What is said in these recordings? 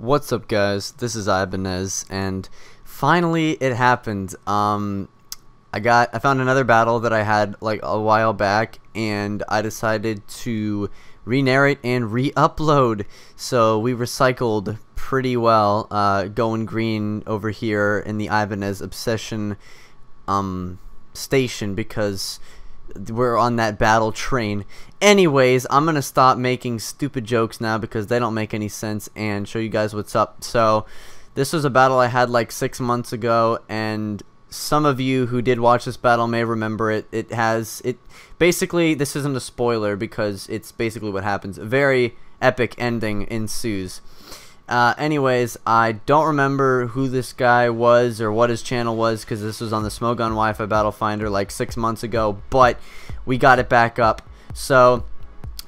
What's up, guys? This is Ibanez, and finally it happened. I found another battle that I had like a while back, and I decided to re-narrate and re-upload. So we recycled pretty well, going green over here in the Ibanez Obsession station because we're on that battle train. Anyways, I'm gonna stop making stupid jokes now because they don't make any sense and show you guys what's up. So this was a battle I had like 6 months ago, and some of you who did watch this battle may remember it. Basically, this isn't a spoiler because it's basically what happens. A very epic ending ensues. Anyways, I don't remember who this guy was or what his channel was because this was on the Smogon Wi-Fi Battle Finder like 6 months ago, but we got it back up. So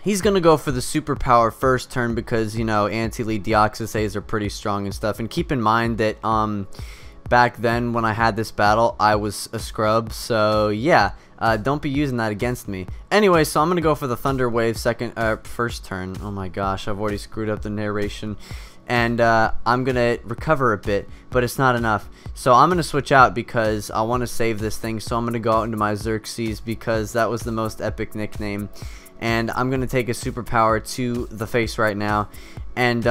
he's gonna go for the superpower first turn because, you know, anti-lead Deoxysays are pretty strong and stuff. And keep in mind that back then when I had this battle, I was a scrub, so yeah, don't be using that against me. Anyway, so I'm gonna go for the Thunder Wave first turn. Oh my gosh, I've already screwed up the narration. And I'm gonna recover a bit, but it's not enough. So I'm gonna switch out because I want to save this thing. So I'm gonna go out into my Xerxes because that was the most epic nickname. And I'm gonna take a superpower to the face right now. And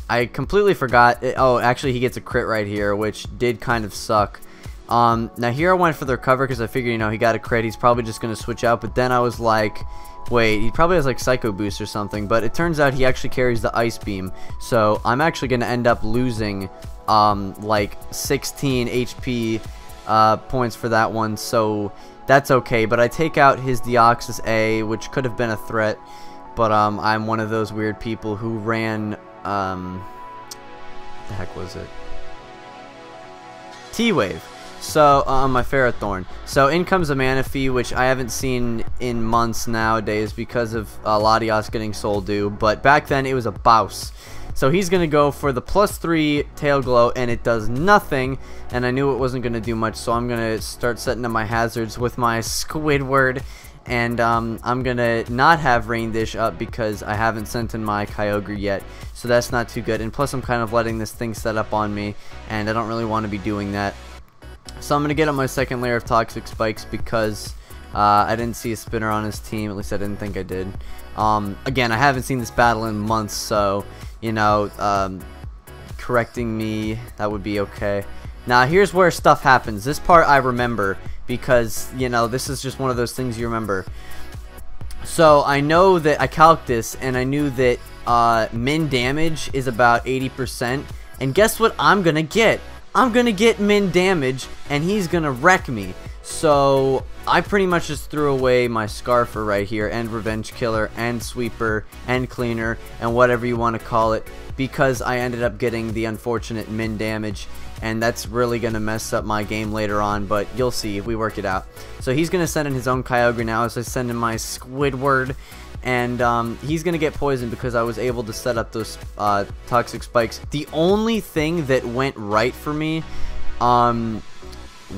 I completely forgot. Oh, actually, he gets a crit right here, which did kind of suck. Now here I went for the recover because I figured, you know, he got a crit. He's probably just gonna switch out. But then I was like, wait, he probably has like Psycho Boost or something, but it turns out he actually carries the Ice Beam, so I'm actually going to end up losing like 16 HP points for that one, so that's okay. But I take out his Deoxys A, which could have been a threat, but I'm one of those weird people who ran, what the heck was it? T-Wave. So, my Ferrothorn. So, in comes a Manaphy, which I haven't seen in months nowadays because of Latios getting Soul Dew. But back then, it was a Bouse. So, he's going to go for the +3 Tail Glow, and it does nothing. And I knew it wasn't going to do much, so I'm going to start setting up my hazards with my Squidward. And I'm going to not have Rain Dish up because I haven't sent in my Kyogre yet. So, that's not too good. And plus, I'm kind of letting this thing set up on me, and I don't really want to be doing that. So I'm going to get on my second layer of Toxic Spikes because I didn't see a spinner on his team. At least I didn't think I did. Again, I haven't seen this battle in months, so, you know, correcting me, that would be okay. Now, here's where stuff happens. This part I remember because, you know, this is just one of those things you remember. So I know that I calced this, and I knew that min damage is about 80%. And guess what I'm going to get? I'm gonna get min damage, and he's gonna wreck me. So I pretty much just threw away my Scarfer right here, and Revenge Killer, and Sweeper, and Cleaner, and whatever you want to call it, because I ended up getting the unfortunate min damage, and that's really gonna mess up my game later on, but you'll see if we work it out. So he's gonna send in his own Kyogre now, so I send in my Squidward. And he's going to get poisoned because I was able to set up those Toxic Spikes. The only thing that went right for me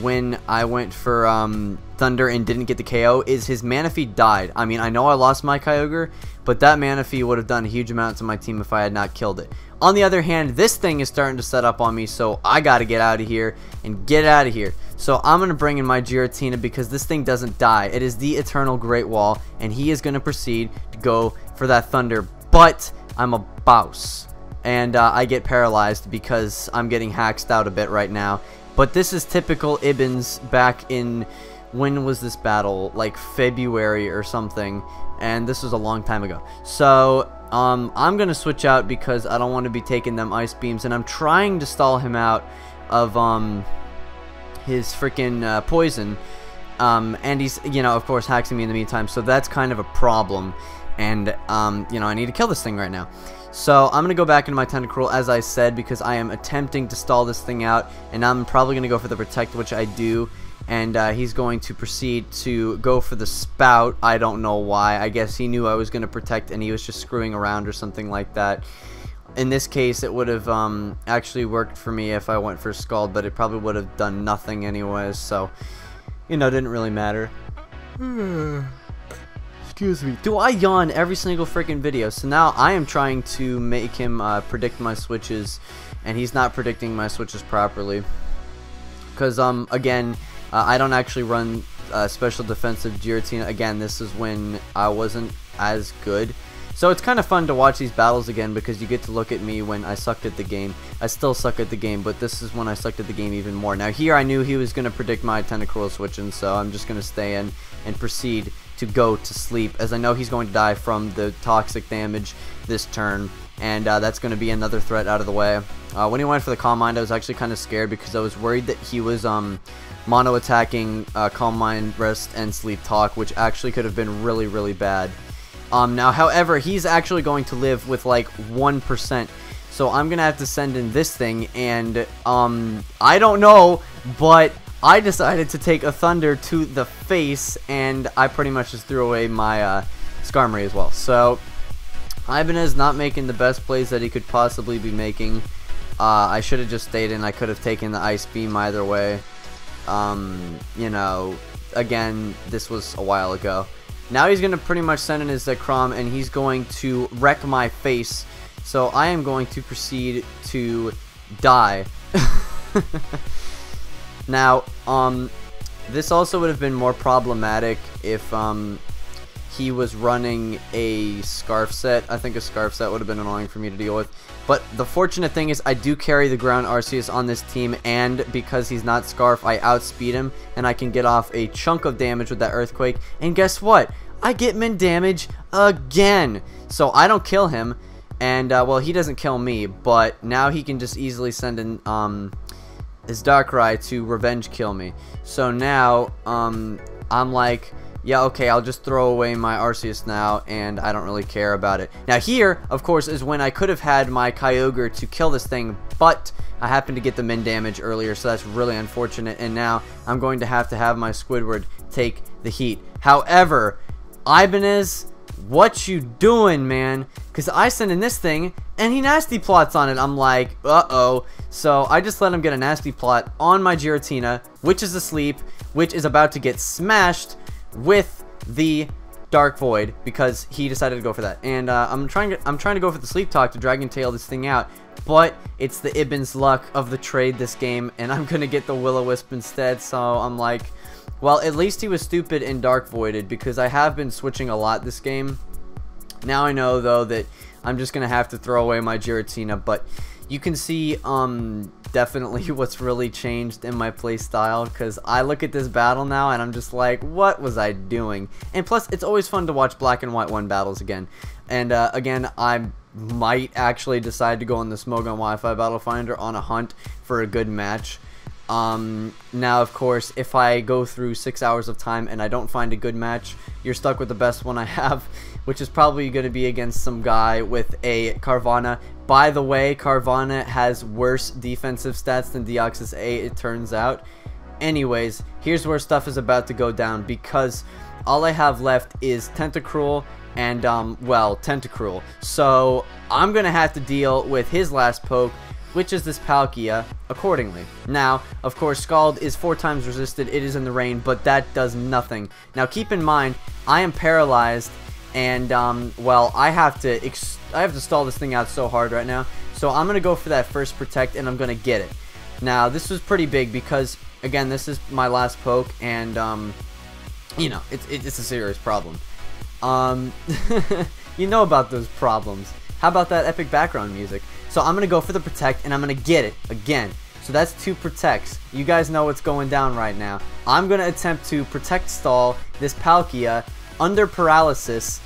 when I went for Thunder and didn't get the KO is his Manaphy died. I mean, I know I lost my Kyogre, but that Manaphy would have done a huge amount to my team if I had not killed it. On the other hand, this thing is starting to set up on me, so I got to get out of here and get out of here. So I'm going to bring in my Giratina because this thing doesn't die. It is the Eternal Great Wall, and he is going to proceed to go for that Thunder. But I'm a Bouse, and I get paralyzed because I'm getting haxed out a bit right now. But this is typical Ibanez back in, when was this battle? Like February or something, and this was a long time ago. So I'm going to switch out because I don't want to be taking them Ice Beams, and I'm trying to stall him out of his freaking poison, and he's, you know, of course, hacking me in the meantime, so that's kind of a problem, and you know, I need to kill this thing right now. So I'm gonna go back into my Tentacruel, as I said, because I am attempting to stall this thing out, and I'm probably gonna go for the Protect, which I do, and he's going to proceed to go for the Spout. I don't know why. I guess he knew I was gonna Protect and he was just screwing around or something like that. In this case, it would have actually worked for me if I went for Scald, but it probably would have done nothing anyways, so, you know, it didn't really matter. Excuse me. Do I yawn every single freaking video? So now I am trying to make him predict my switches, and he's not predicting my switches properly. Because, again, I don't actually run special defensive Giratina. Again, this is when I wasn't as good. So it's kind of fun to watch these battles again because you get to look at me when I sucked at the game. I still suck at the game, but this is when I sucked at the game even more. Now here I knew he was going to predict my Tentacruel switching, so I'm just going to stay in and proceed to go to sleep, as I know he's going to die from the toxic damage this turn, and that's going to be another threat out of the way. When he went for the Calm Mind, I was actually kind of scared because I was worried that he was mono attacking Calm Mind, Rest, and Sleep Talk, which actually could have been really, really bad. Now, however, he's actually going to live with like 1%, so I'm gonna have to send in this thing, and I don't know, but I decided to take a Thunder to the face, and I pretty much just threw away my Skarmory as well. So Ibanez not making the best plays that he could possibly be making. I should have just stayed in. I could have taken the Ice Beam either way. You know, again, this was a while ago. Now he's going to pretty much send in his Zekrom, and he's going to wreck my face. So I am going to proceed to die. Now, this also would have been more problematic if he was running a Scarf Set. I think a Scarf Set would have been annoying for me to deal with. But the fortunate thing is I do carry the ground Arceus on this team, and because he's not Scarf, I outspeed him, and I can get off a chunk of damage with that Earthquake. And guess what? I get min damage again. So I don't kill him, and well, he doesn't kill me, but now he can just easily send in his Darkrai to revenge kill me. So now I'm like, yeah, okay, I'll just throw away my Arceus now, and I don't really care about it. Now here, of course, is when I could have had my Kyogre to kill this thing, but I happened to get the min damage earlier, so that's really unfortunate, and now I'm going to have my Squidward take the heat. However, Ibanez, what you doing, man? Because I send in this thing, and he nasty plots on it. I'm like, uh-oh. So I just let him get a nasty plot on my Giratina, which is asleep, which is about to get smashed with the Dark Void because he decided to go for that. And I'm trying to go for the Sleep Talk to Dragon Tail this thing out, but it's the Ibanez luck of the trade this game, and I'm gonna get the Will-O-Wisp instead. So I'm like, well, at least he was stupid and Dark Voided, because I have been switching a lot this game. Now I know though that I'm just gonna have to throw away my Giratina, but you can see definitely what's really changed in my play style, because I look at this battle now and I'm just like, what was I doing? And plus, it's always fun to watch Black and White 1 battles again. And again, I might actually decide to go on the Smogon Wi-Fi Battle Finder on a hunt for a good match. Now, of course, if I go through 6 hours of time and I don't find a good match, you're stuck with the best one I have, which is probably going to be against some guy with a Carvanha. By the way, Carvanha has worse defensive stats than Deoxys A, it turns out. Anyways, here's where stuff is about to go down, because all I have left is Tentacruel and, well, Tentacruel. So I'm going to have to deal with his last poke, which is this Palkia, accordingly. Now, of course, Scald is 4 times resisted, it is in the rain, but that does nothing. Now, keep in mind, I am paralyzed, and, well, I have to stall this thing out so hard right now, so I'm going to go for that first Protect, and I'm going to get it. Now, this was pretty big, because, again, this is my last poke, and, you know, it's a serious problem. You know about those problems. How about that epic background music? So I'm going to go for the Protect, and I'm going to get it again. So that's 2 Protects. You guys know what's going down right now. I'm going to attempt to Protect stall this Palkia under paralysis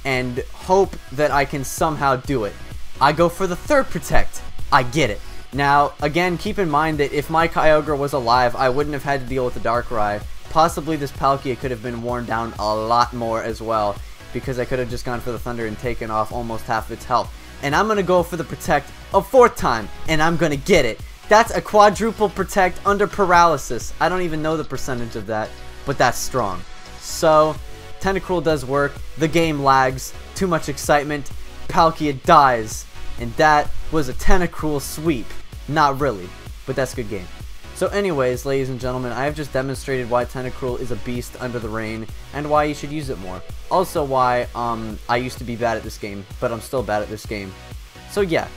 and hope that I can somehow do it. I go for the 3rd Protect. I get it. Now, again, keep in mind that if my Kyogre was alive, I wouldn't have had to deal with the Darkrai. Possibly this Palkia could have been worn down a lot more as well, because I could have just gone for the Thunder and taken off almost half of its health. And I'm going to go for the Protect a 4th time, and I'm going to get it. That's a quadruple Protect under paralysis. I don't even know the percentage of that, but that's strong. So, Tentacruel does work, the game lags, too much excitement, Palkia dies, and that was a Tentacruel sweep. Not really, but that's a good game. So anyways, ladies and gentlemen, I have just demonstrated why Tentacruel is a beast under the rain, and why you should use it more. Also why, I used to be bad at this game, but I'm still bad at this game. So yeah,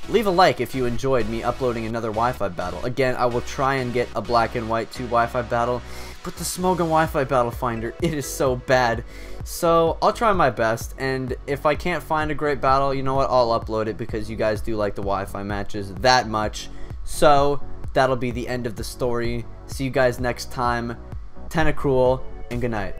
leave a like if you enjoyed me uploading another Wi-Fi battle. Again, I will try and get a Black and White 2 Wi-Fi battle, but the Smogon Wi-Fi battle finder, it is so bad. So I'll try my best, and if I can't find a great battle, you know what, I'll upload it because you guys do like the Wi-Fi matches that much. So that'll be the end of the story. See you guys next time. Tentacruel, and good night.